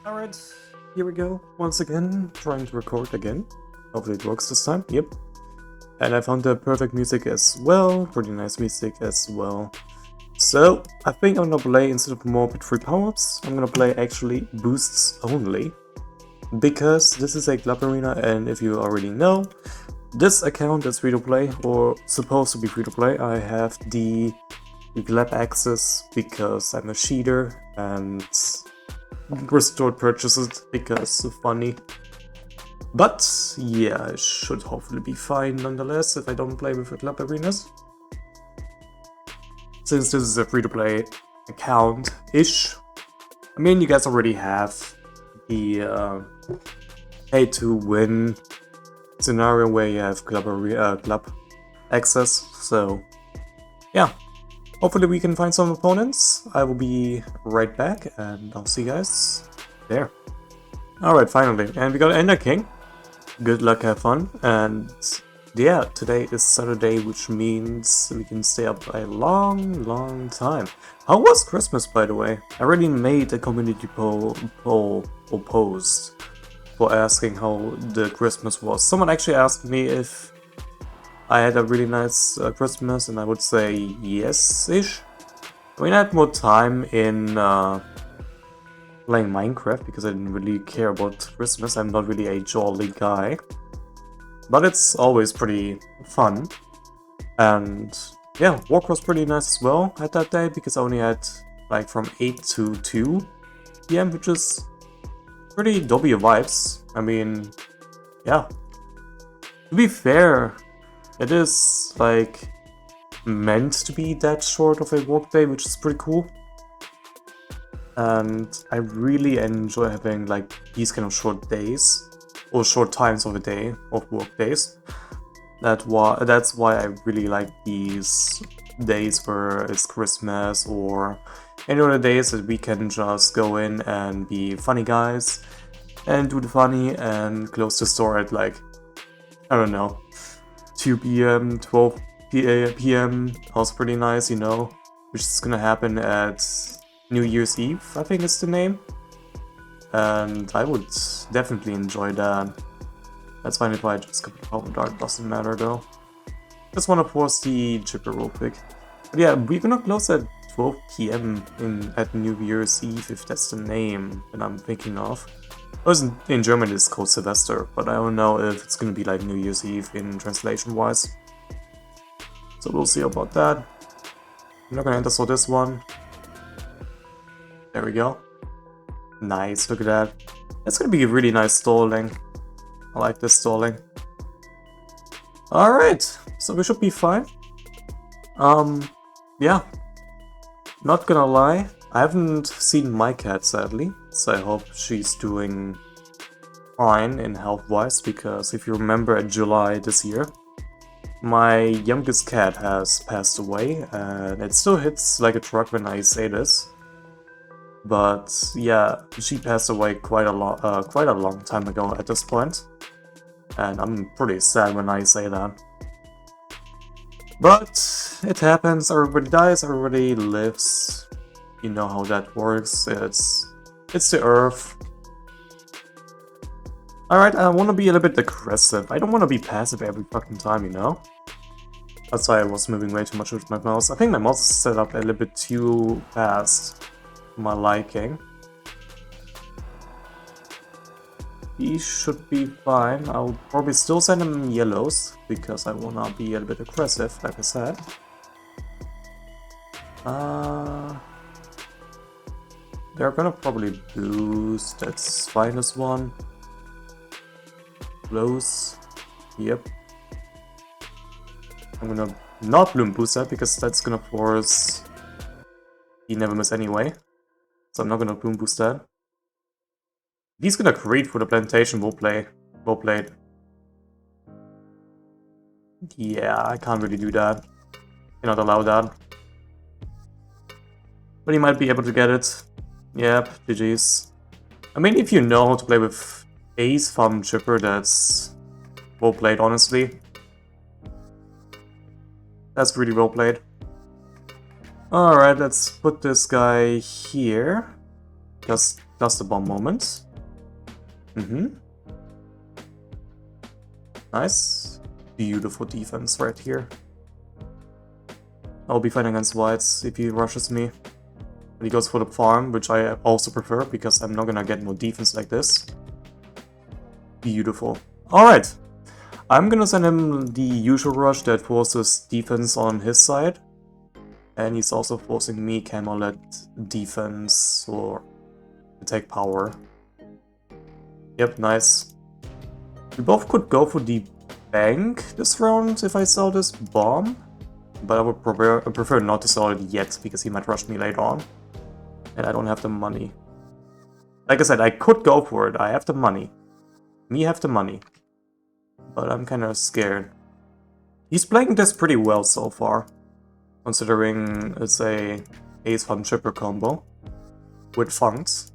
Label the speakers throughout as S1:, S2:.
S1: Alright, here we go. Once again, trying to record again. Hopefully it works this time. Yep. And I found the perfect music as well. Pretty nice music as well. So, I think I'm gonna play, instead of Moab Pit Free Powerups, I'm gonna play actually boosts only. Because this is a club arena, and if you already know, this account is free to play, or supposed to be free to play. I have the club access because I'm a cheater, and restored purchases because funny. But yeah, I should hopefully be fine nonetheless if I don't play with the club arenas. Since this is a free-to-play account-ish. I mean, you guys already have the pay-to-win scenario where you have club access, so yeah. Hopefully we can find some opponents. I will be right back, and I'll see you guys there. Alright, finally. And we got Ender King. Good luck, have fun. And yeah, today is Saturday, which means we can stay up a long time. How was Christmas, by the way? I already made a community poll or post for asking how the Christmas was. Someone actually asked me if I had a really nice Christmas, and I would say yes-ish. I mean, I had more time in playing Minecraft because I didn't really care about Christmas. I'm not really a jolly guy. But it's always pretty fun. And yeah, work was pretty nice as well at that day because I only had like from 8 to 2 PM, which is pretty W vibes. I mean, yeah. To be fair, it is like meant to be that short of a workday, which is pretty cool. And I really enjoy having like these kind of short days or short times of a day of work days. That's why I really like these days where it's Christmas or any other days that we can just go in and be funny guys and do the funny and close the store at like, I don't know, 2 PM, 12 PM, also pretty nice, you know, which is gonna happen at New Year's Eve, I think is the name. And I would definitely enjoy that. That's fine if I just come to Power Dart, doesn't matter though. Just wanna force the chipper real quick. But yeah, we're gonna close at 12 PM at New Year's Eve, if that's the name that I'm thinking of. In German it's called Sylvester, but I don't know if it's gonna be like New Year's Eve in translation wise. So we'll see about that. I'm not gonna enter so this one. There we go. Nice, look at that. That's gonna be a really nice stalling. I like this stalling. Alright, so we should be fine. Yeah. Not gonna lie, I haven't seen my cat sadly, so I hope she's doing fine in health-wise, because if you remember in July this year, my youngest cat has passed away, and it still hits like a truck when I say this. But yeah, she passed away quite a long time ago at this point, and I'm pretty sad when I say that. But it happens, everybody dies, everybody lives. You know how that works, it's the earth. Alright, I want to be a little bit aggressive. I don't want to be passive every fucking time, you know? That's why I was moving way too much with my mouse. I think my mouse is set up a little bit too fast for my liking. He should be fine. I'll probably still send him yellows, because I want to be a little bit aggressive, like I said. They're gonna probably boost. That's fine as one. Close. Yep. I'm gonna not Bloom boost that because that's gonna force he never miss anyway. So I'm not gonna Bloom boost that. If he's gonna create for the plantation, we'll play. Well played. Yeah, I can't really do that. Cannot allow that. But he might be able to get it. Yep, GG's. I mean, if you know how to play with Ace Farm Chipper, that's well played, honestly. That's really well played. Alright, let's put this guy here. Just the bomb moment. Nice. Beautiful defense right here. I'll be fighting against whites if he rushes me. But he goes for the farm, which I also prefer, because I'm not gonna get more defense like this. Beautiful. Alright. I'm gonna send him the usual rush that forces defense on his side. And he's also forcing me camolet defense or attack power. Yep, nice. We both could go for the bank this round if I sell this bomb. But I would prefer not to sell it yet, because he might rush me later on. And I don't have the money. Like I said, I could go for it. I have the money. Me have the money. But I'm kind of scared. He's playing this pretty well so far. Considering it's a ace fun chipper combo. With funks.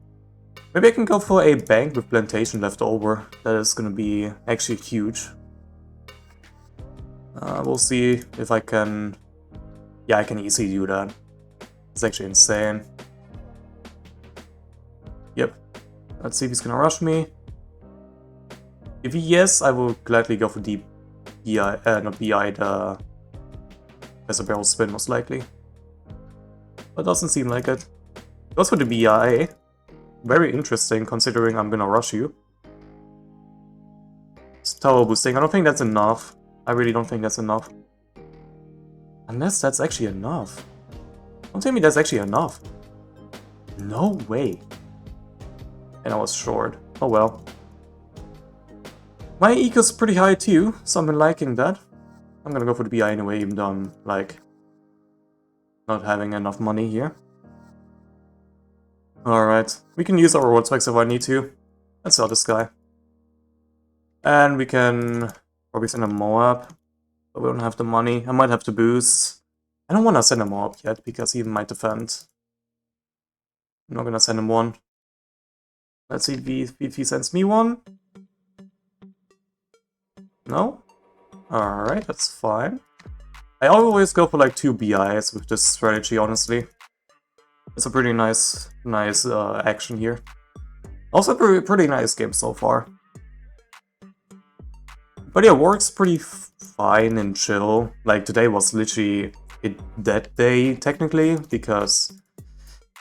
S1: Maybe I can go for a bank with plantation left over. That is gonna be actually huge. We'll see if I can... Yeah, I can easily do that. It's actually insane. Yep. Let's see if he's gonna rush me. If he yes, I will gladly go for the BI, not BI, the... As a barrel spin, most likely. But doesn't seem like it. Goes for the BI. Very interesting, considering I'm gonna rush you. It's tower boosting. I don't think that's enough. I really don't think that's enough. Unless that's actually enough. Don't tell me that's actually enough. No way. And I was short. Oh well. My eco's pretty high too, so I'm liking that. I'm gonna go for the BI anyway, even though I'm, like, not having enough money here. Alright, we can use our reward specs if I need to. Let's sell this guy. And we can probably send a Moab, but we don't have the money. I might have to boost. I don't want to send a Moab yet, because he might defend. I'm not gonna send him one. Let's see if he sends me one. No? Alright, that's fine. I always go for like 2 BIs with this strategy, honestly. It's a pretty nice action here. Also a pretty nice game so far. But yeah, works pretty fine and chill. Like today was literally a dead day, technically, because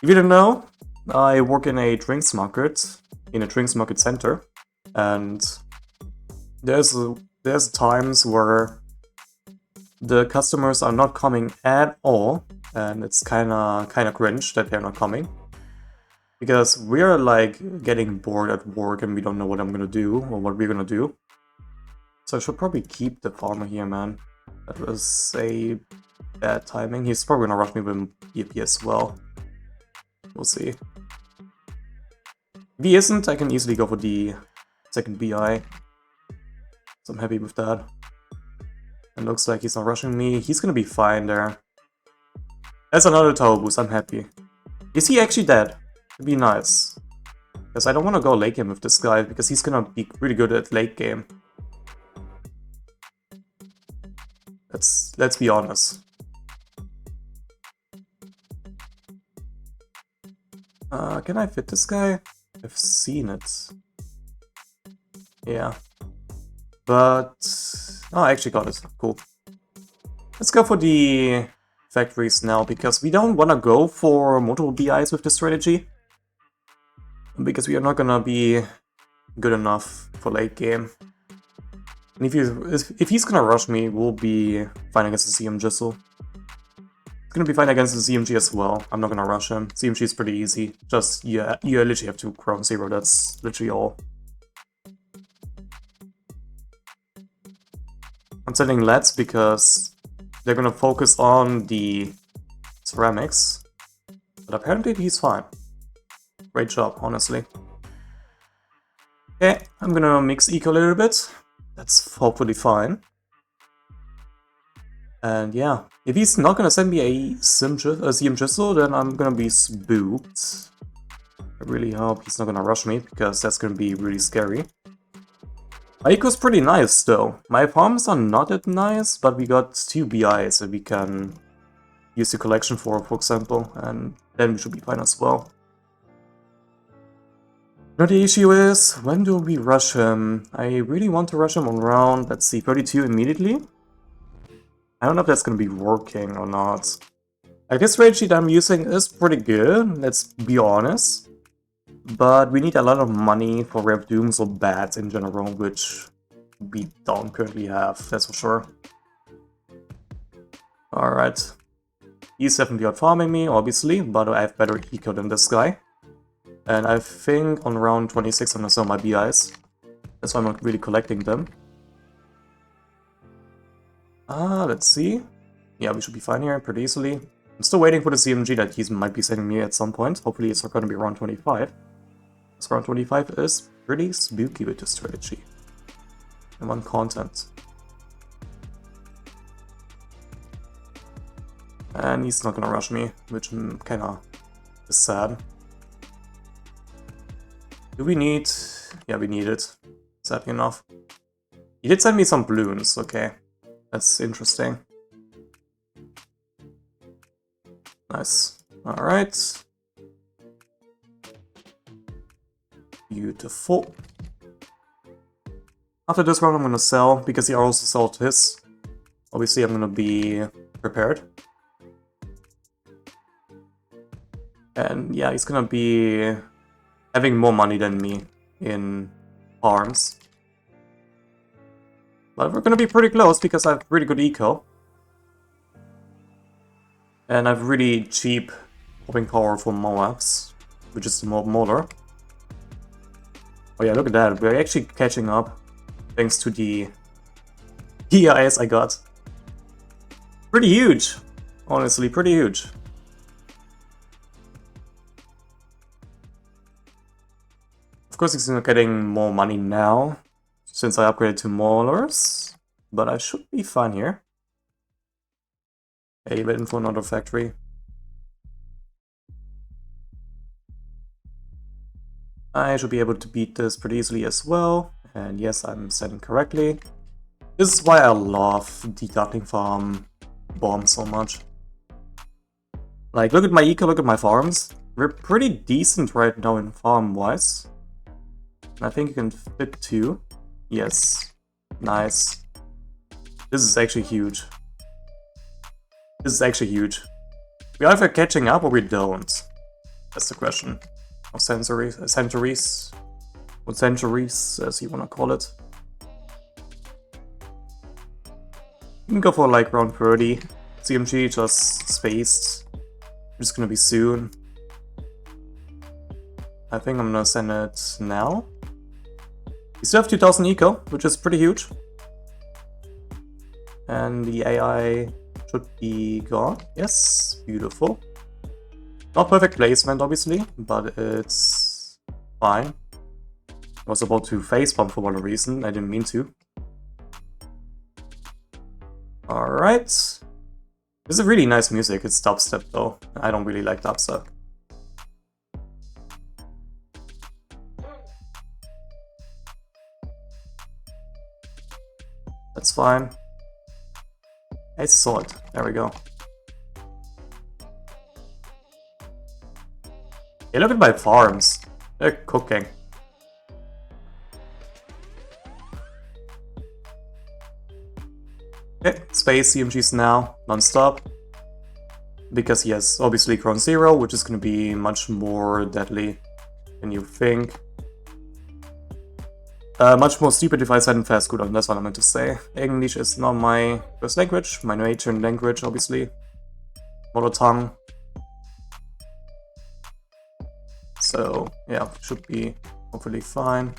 S1: if you don't know, I work in a drinks market center, and there's times where the customers are not coming at all, and it's kinda cringe that they're not coming. Because we're like getting bored at work and we don't know what I'm gonna do or what we're gonna do. So I should probably keep the farmer here, man. That was a bad timing. He's probably gonna rush me with EP as well. We'll see. If he isn't, I can easily go for the second BI. So I'm happy with that. It looks like he's not rushing me. He's gonna be fine there. That's another tower boost, I'm happy. Is he actually dead? It'd be nice. Because I don't want to go late game with this guy, because he's gonna be really good at late game. Let's be honest. Can I fit this guy? I've seen it. Yeah. But... oh, I actually got it. Cool. Let's go for the factories now, because we don't want to go for multiple BIs with this strategy. Because we are not gonna be good enough for late game. And if he's gonna rush me, we'll be fine against the CM Jizzle. It's gonna be fine against the CMG as well. I'm not gonna rush him. CMG is pretty easy. Just, yeah, you literally have to Crown Zero, that's literally all. I'm sending Let's because they're gonna focus on the ceramics. But apparently he's fine. Great job, honestly. Okay, I'm gonna mix eco a little bit. That's hopefully fine. And yeah, if he's not gonna send me a CM Jizzle, then I'm gonna be spooked. I really hope he's not gonna rush me, because that's gonna be really scary. My eco's pretty nice though. My farms are not that nice, but we got 2 BIs that we can use the collection for example, and then we should be fine as well. Now the issue is, when do we rush him? I really want to rush him on round, let's see, 32 immediately. I don't know if that's gonna be working or not. Like, this rate sheet I'm using is pretty good, let's be honest. But we need a lot of money for Rare Dooms or Bats in general, which we don't currently have, that's for sure. Alright. He's definitely out farming me, obviously, but I have better eco than this guy. And I think on round 26 I'm gonna sell my BIs. That's why I'm not really collecting them. Let's see. Yeah, we should be fine here pretty easily. I'm still waiting for the CMG that he might be sending me at some point. Hopefully it's not gonna be around 25. Because round 25 is pretty spooky with this strategy. And one content. And he's not gonna rush me, which kinda is sad. Do we need... Yeah, we need it. Sadly enough. He did send me some Bloons, okay. That's interesting. Nice. Alright. Beautiful. After this round I'm gonna sell, because he also sold his. Obviously I'm gonna be prepared. And yeah, he's gonna be having more money than me in farms. But we're gonna be pretty close because I have really good eco. And I have really cheap hopping powerful Moabs, which is the Mortar. Oh yeah, look at that, we're actually catching up thanks to the EIs I got. Pretty huge, honestly, pretty huge. Of course, he's not getting more money now, since I upgraded to Maulers, but I should be fine here. Hey, waiting for another factory. I should be able to beat this pretty easily as well, and yes, I'm setting correctly. This is why I love the Dartling farm bomb so much. Like, look at my eco, look at my farms. We're pretty decent right now in farm-wise. I think you can fit 2. Yes. Nice. This is actually huge. This is actually huge. We either catching up or we don't. That's the question. Or centuries, or centuries, as you wanna call it. You can go for like round 30. CMG just spaced. It's gonna be soon. I think I'm gonna send it now. We still have 2000 eco, which is pretty huge. And the AI should be gone. Yes, beautiful. Not perfect placement, obviously, but it's fine. I was about to facepalm for whatever reason, I didn't mean to. Alright. This is really nice music, it's dubstep though. I don't really like dubstep. That's fine. I saw it. There we go. Hey, look at my farms. They're cooking. Okay, space CMGs now, non-stop. Because yes, obviously Crown 0, which is going to be much more deadly than you think. Much more stupid if I said fast cooldown, that's what I meant to say. English is not my first language, my native language, obviously. Mother tongue. So, yeah, should be hopefully fine.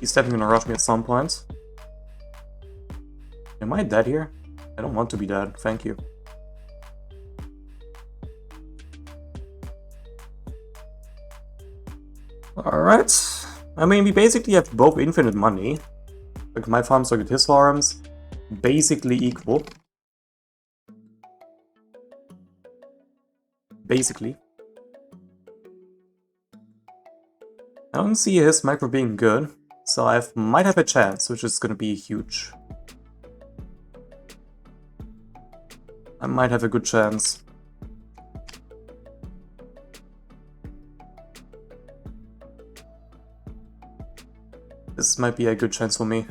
S1: He's definitely gonna rush me at some point. Am I dead here? I don't want to be dead, thank you. Alright. I mean, we basically have both infinite money. Like, my farms look at his farms. Basically equal. Basically. I don't see his micro being good, so I might have a chance, which is gonna be huge. I might have a good chance. This might be a good chance for me.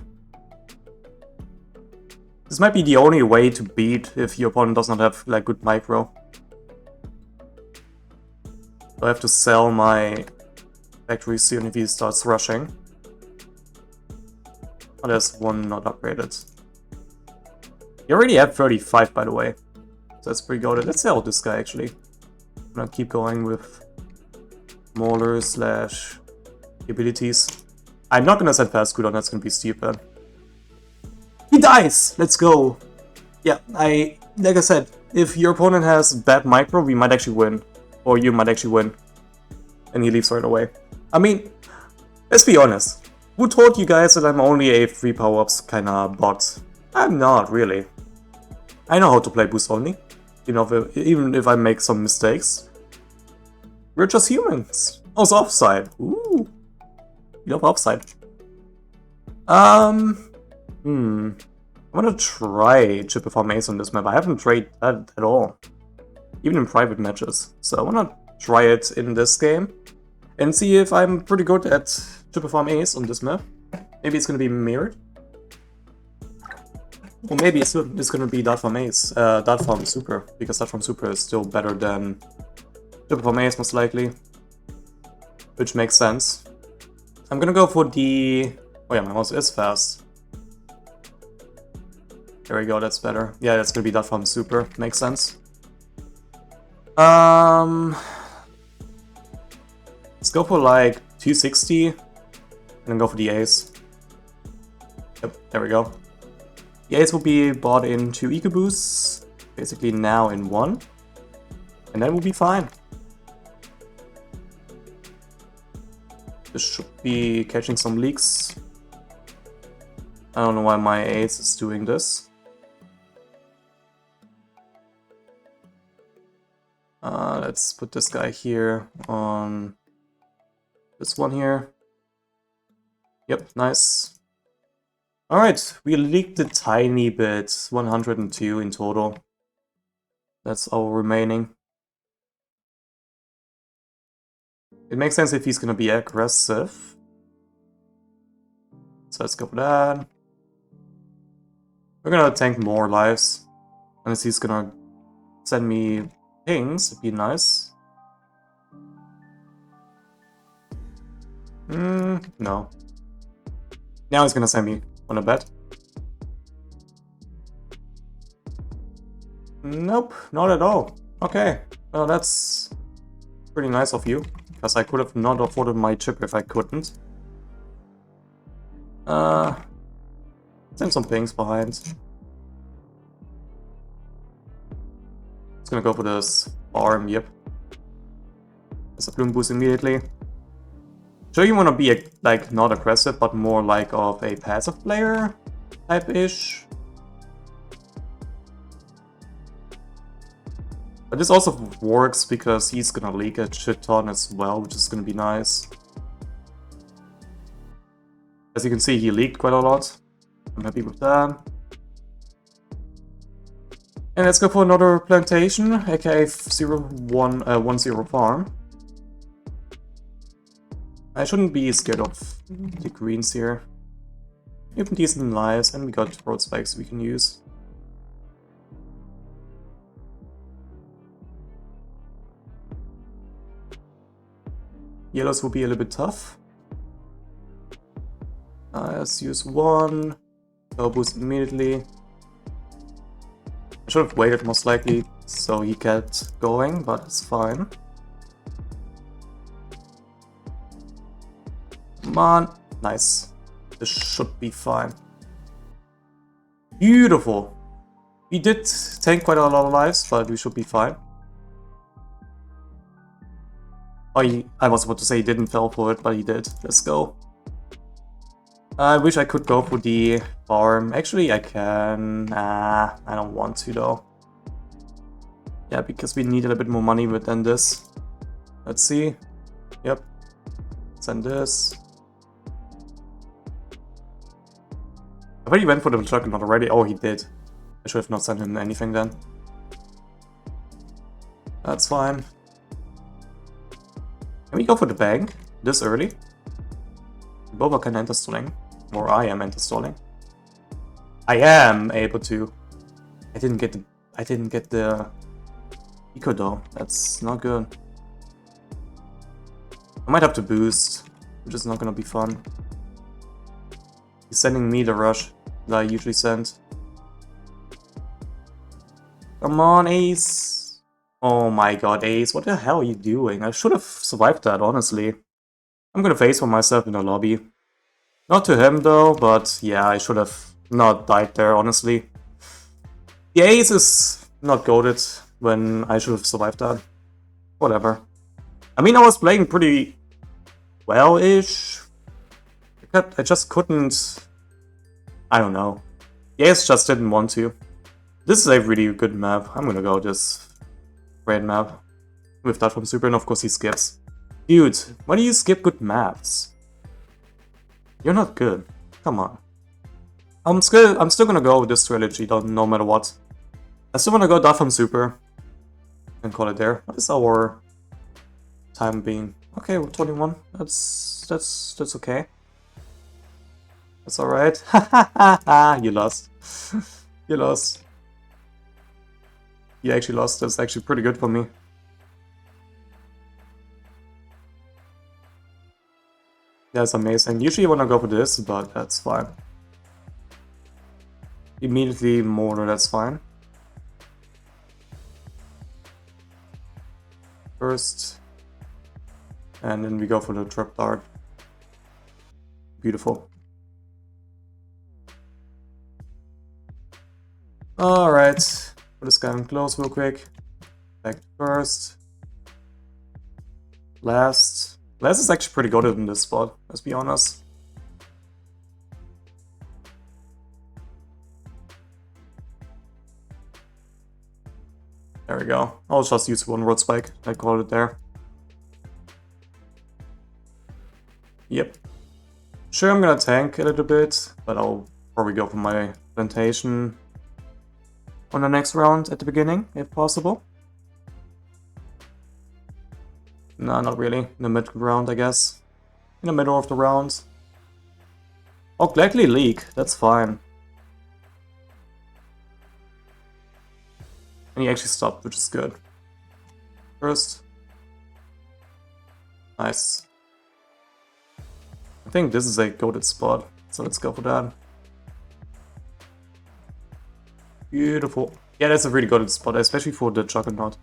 S1: This might be the only way to beat if your opponent does not have like good micro. So I have to sell my factory soon if he starts rushing. Oh, there's one not upgraded. You already have 35, by the way. So that's pretty good. Let's sell this guy, actually. I'm gonna keep going with Mortar slash abilities. I'm not gonna set fast cooldown, that's gonna be stupid. He dies! Let's go! Yeah, like I said, if your opponent has bad micro, we might actually win. Or you might actually win. And he leaves right away. I mean, let's be honest. Who told you guys that I'm only a free power-ups kinda bot? I'm not, really. I know how to play boost only. You know, even if I make some mistakes. We're just humans. Oh, it's offside. Ooh. You love offside. I'm gonna try chip farm ace on this map. I haven't tried that at all. Even in private matches. So I wanna try it in this game. And see if I'm pretty good at chip farm ace on this map. Maybe it's gonna be mirrored. Or maybe it's gonna be Dart farm ace. Dart farm super. Because Dart farm super is still better than chip farm ace most likely. Which makes sense. I'm gonna go for the... Oh yeah, my mouse is fast. There we go, that's better. Yeah, that's gonna be Dart farm super. Makes sense. Let's go for like 260. And then go for the ace. Yep, there we go. The ace will be bought into eco boosts. Basically now in one. And then we'll be fine. This should be catching some leaks. I don't know why my ace is doing this. Let's put this guy here on this one here. Yep, nice. Alright, we leaked a tiny bit, 102 in total. That's our remaining. It makes sense if he's gonna be aggressive. So let's go for that. We're gonna tank more lives. Unless he's gonna send me pings, it'd be nice. No. Now he's gonna send me on a bet. Nope, not at all. Okay, well that's pretty nice of you. Because I could have not afforded my chip if I couldn't. Send some pings behind. It's gonna go for this farm, yep. There's a bloom boost immediately. Sure, you wanna be like not aggressive, but more like of a passive player type-ish. But this also works because he's gonna leak a shit ton as well, which is gonna be nice. As you can see, he leaked quite a lot. I'm happy with that. And let's go for another plantation, aka 10 farm. I shouldn't be scared of the greens here. Even decent lives, and we got road spikes we can use. Yellows will be a little bit tough. Let's use one. Go boost immediately. I should have waited most likely so he kept going, but it's fine. Come on. Nice. This should be fine. Beautiful. We did tank quite a lot of lives, but we should be fine. Oh, I was about to say he didn't fall for it, but he did. Let's go. I wish I could go for the farm. Actually, I can. Nah, I don't want to though. Yeah, because we need a little bit more money than this. Let's see. Yep. Send this. I thought he went for the juggernaut already. Oh, he did. I should have not sent him anything then. That's fine. Can we go for the bank this early? Boba can enter stalling. Or I am enter stalling. I am able to. I didn't get the eco though. That's not good. I might have to boost, which is not gonna be fun. He's sending me the rush that I usually send. Come on, Ace! Oh my god, Ace, what the hell are you doing? I should have survived that, honestly. I'm gonna face for myself in the lobby. Not to him though, but yeah, I should have not died there, honestly. The Ace is not goated when I should have survived that. Whatever. I mean, I was playing pretty well-ish. I just couldn't... I don't know. The Ace just didn't want to. This is a really good map. I'm gonna go this great map. With that from Super, and of course he skips. Dude, why do you skip good maps? You're not good. Come on. I'm still gonna go with this strategy, no matter what. I still wanna go that from Super. And call it there. What is our time being? Okay, we're 21. That's okay. That's alright. You lost. You lost. You actually lost. That's actually pretty good for me. That's amazing. Usually you wanna go for this, but that's fine. Immediately Mortar, that's fine. First. And then we go for the trap dart. Beautiful. Alright. Put this guy in close real quick. Back first. Last. Last is actually pretty good in this spot, let's be honest. There we go. I'll just use one road spike. I called it there. Yep. Sure, I'm gonna tank a little bit, but I'll probably go for my plantation on the next round at the beginning, if possible. No, not really. In the mid round, I guess. In the middle of the round. I'll gladly leak, that's fine. And he actually stopped, which is good. First. Nice. I think this is a goated spot, so let's go for that. Beautiful. Yeah, that's a really goated spot, especially for the Juggernaut.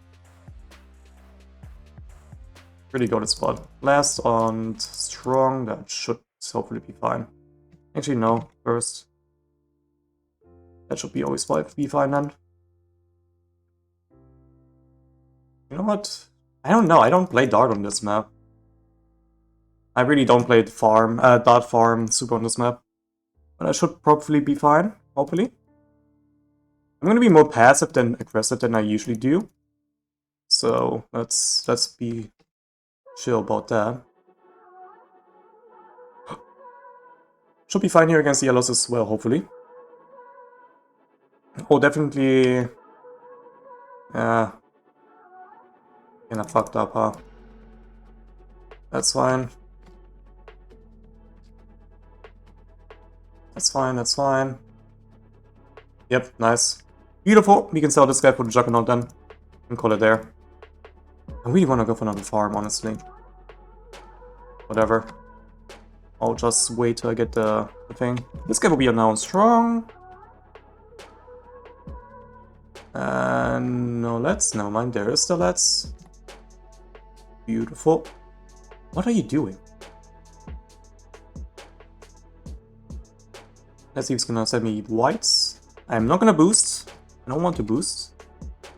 S1: Really goated spot. Last on strong, that should hopefully be fine. Actually, no, first. That should be always be fine then. You know what? I don't know, I don't play Dart on this map. I really don't play Dart farm super on this map. But I should probably be fine, hopefully. I'm gonna be more passive than aggressive than I usually do. So let's be chill about that. Should be fine here against the yellows as well, hopefully. Oh, definitely. Yeah. Kinda fucked up, huh? That's fine. That's fine, that's fine. Yep, nice. Beautiful. We can sell this guy for the Juggernaut then. And call it there. I really want to go for another farm, honestly. Whatever. I'll just wait till I get the thing. This guy will be now strong. And no let's. Never mind, there is the let's. Beautiful. What are you doing? Let's see if he's gonna send me whites. I'm not gonna boost. I don't want to boost.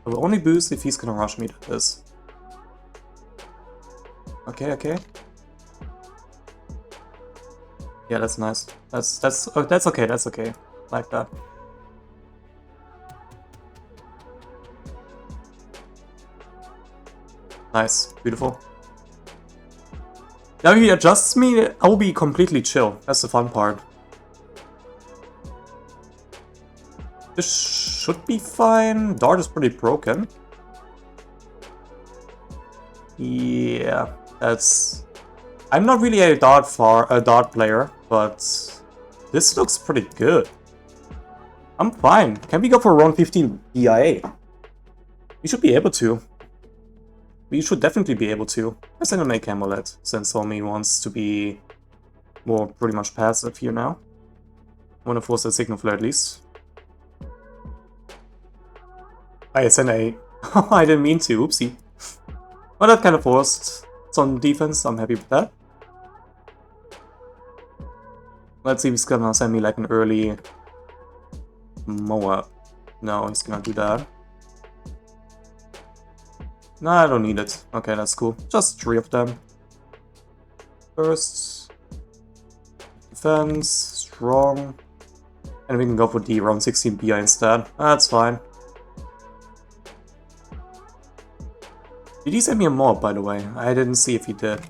S1: I will only boost if he's gonna rush me to this. Okay, okay. Yeah, that's nice. That's okay, that's okay. Like that. Nice, beautiful. Now if he adjusts me, I will be completely chill. That's the fun part. This should be fine. Dart is pretty broken. Yeah, that's... I'm not really a dart player, but this looks pretty good. I'm fine. Can we go for round 15 BIA? We should be able to. We should definitely be able to. Let's send a make amulet, since Omi wants to be more pretty much passive here now. I want to force a signal flare at least. I sent a... I didn't mean to, oopsie. But that kind of forced some defense, I'm happy with that. Let's see if he's gonna send me like an early Moab. No, he's gonna do that. No, I don't need it. Okay, that's cool. Just 3 of them. First, defense, strong. And we can go for the round 16 BI instead. That's fine. Did he send me a mob, by the way? I didn't see if he did.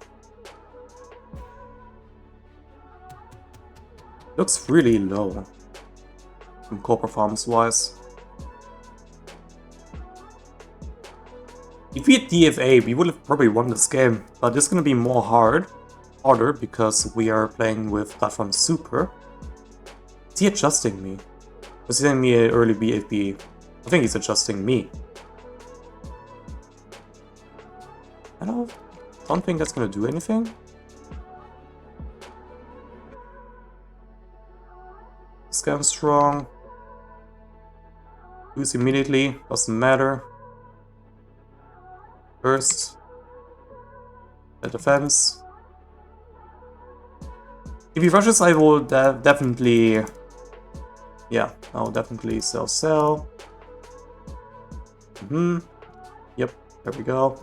S1: Looks really low. From core performance wise. If we had DFA, we would have probably won this game, but it's gonna be harder because we are playing with platform super. Is he adjusting me? Is he sending me an early BFB? I think he's adjusting me. I don't think that's gonna do anything. Scan strong. Use immediately, doesn't matter. First, the defense. If he rushes, I will definitely... Yeah, I'll definitely sell. Yep, there we go.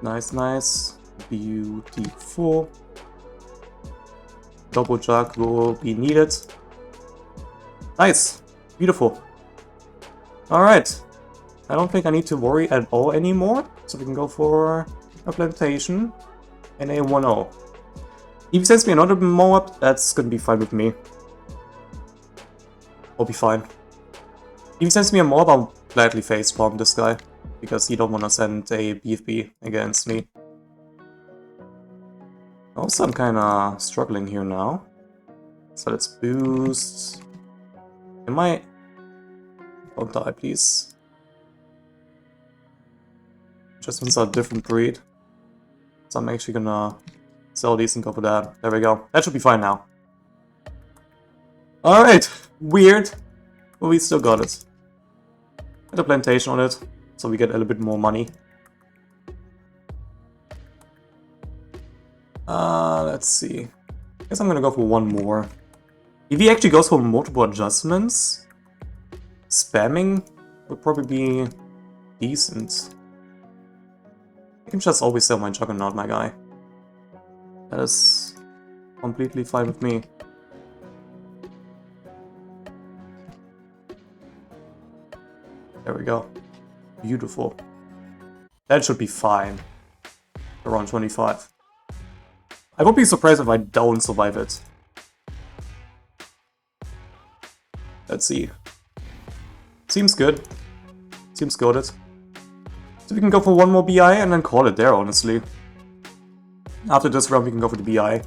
S1: Nice, nice. Beautiful. Double jug will be needed. Nice. Beautiful. Alright. I don't think I need to worry at all anymore. So we can go for a plantation and a 1-0. If he sends me another Moab, that's gonna be fine with me. I'll be fine. If he sends me a Moab, I'll gladly facepalm this guy. Because he don't want to send a BFB against me. Also, I'm kinda struggling here now. So let's boost. Am I... Don't die, please. Adjustments are a different breed. So I'm actually gonna sell these and go for that. There we go. That should be fine now. Alright. Weird. But we still got it. Get a plantation on it. So we get a little bit more money. Let's see. I guess I'm gonna go for one more. If he actually goes for multiple adjustments, spamming would probably be decent. I can just always sell my Juggernaut, my guy. That is completely fine with me. There we go. Beautiful. That should be fine. Around 25. I would be surprised if I don't survive it. Let's see. Seems good. Seems goated. So we can go for one more BI and then call it there, honestly. After this round we can go for the BI. And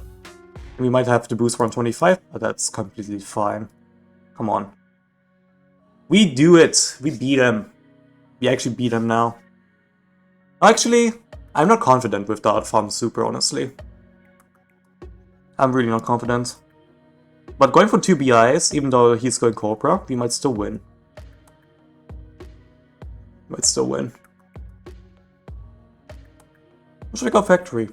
S1: we might have to boost round 25, but that's completely fine. Come on. We do it! We beat him. We actually beat him now. Actually, I'm not confident with that farm super, honestly. I'm really not confident. But going for 2 BIs, even though he's going Cobra, we might still win. Might still win. Or should I go factory?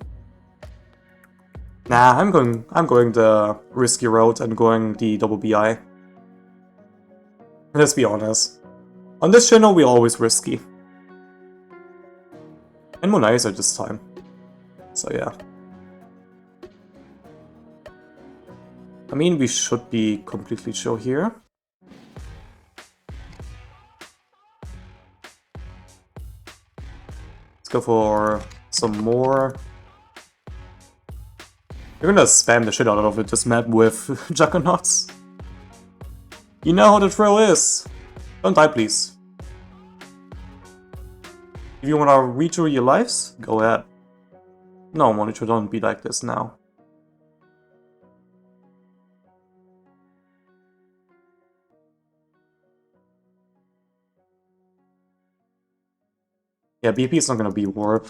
S1: Nah, I'm going the risky road and going the double BI. Let's be honest. On this channel, we're always risky. And more nicer this time. So yeah. I mean, we should be completely chill here. Let's go for some more. We're gonna spam the shit out of this map with Juggernauts. You know how the trail is. Don't die, please. If you wanna redo your lives, go ahead. No, Monitor, don't be like this now. Yeah, BP is not gonna be warp.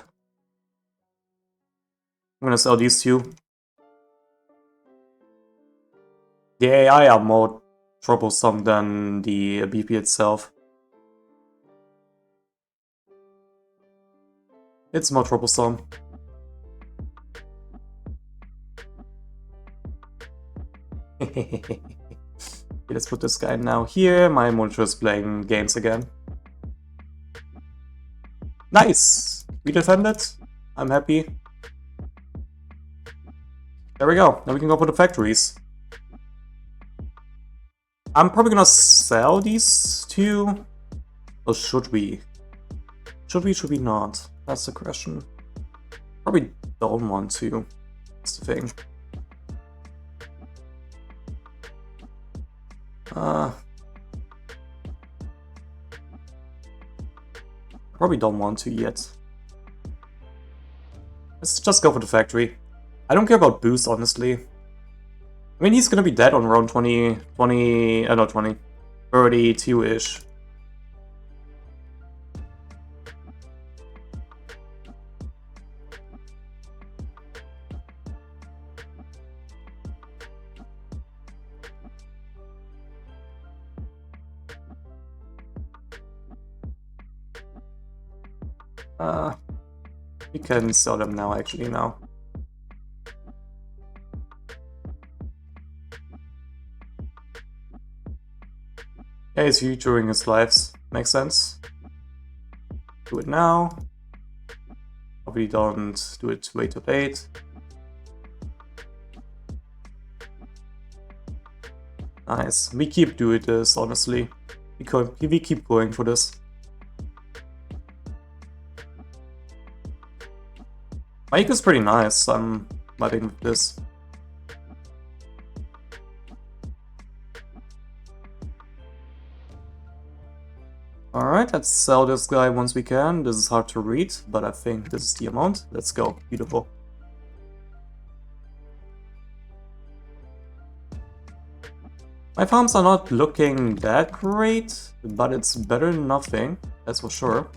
S1: I'm gonna sell these two. The AI are more troublesome than the BP itself. It's more troublesome. Okay, let's put this guy now here. My Monitor is playing games again. Nice! We defended. I'm happy. There we go. Now we can go for the factories. I'm probably gonna sell these two. Or should we? Should we not? That's the question. Probably don't want to. That's the thing. Probably don't want to yet. Let's just go for the factory. I don't care about boost, honestly. I mean, he's gonna be dead on around 32-ish. We can sell them now, actually, now. Yeah, he's during his lives. Makes sense. Do it now. Probably don't do it way too late. Nice. We keep doing this, honestly. We keep going for this. My eco is pretty nice. I'm vibing with this. Alright, let's sell this guy once we can. This is hard to read, but I think this is the amount. Let's go. Beautiful. My farms are not looking that great, but it's better than nothing, that's for sure.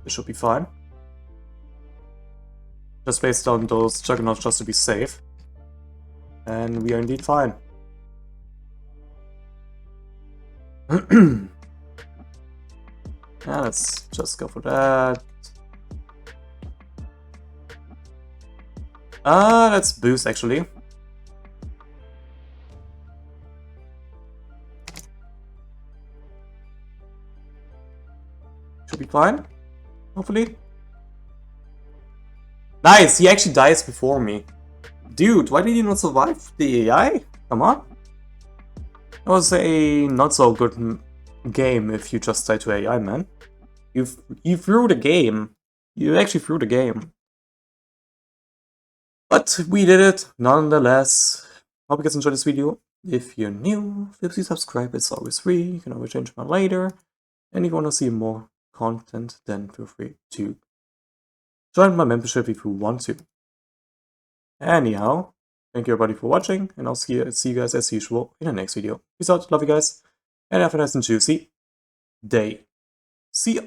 S1: This should be fine. Just based on those juggernauts just to be safe. And we are indeed fine. Yeah, let's just go for that. Let's boost actually. Should be fine, hopefully. Nice, he actually dies before me. Dude, why did you not survive the AI? Come on. That was a not so good game if you just died to AI, man. You threw the game. You actually threw the game. But we did it, nonetheless. Hope you guys enjoyed this video. If you're new, please subscribe, it's always free. You can always change it later. And if you want to see more content, then feel free to join my membership if you want to. Anyhow, thank you everybody for watching, and I'll see you guys as usual in the next video. Peace out, love you guys, and have a nice and juicy day. See ya!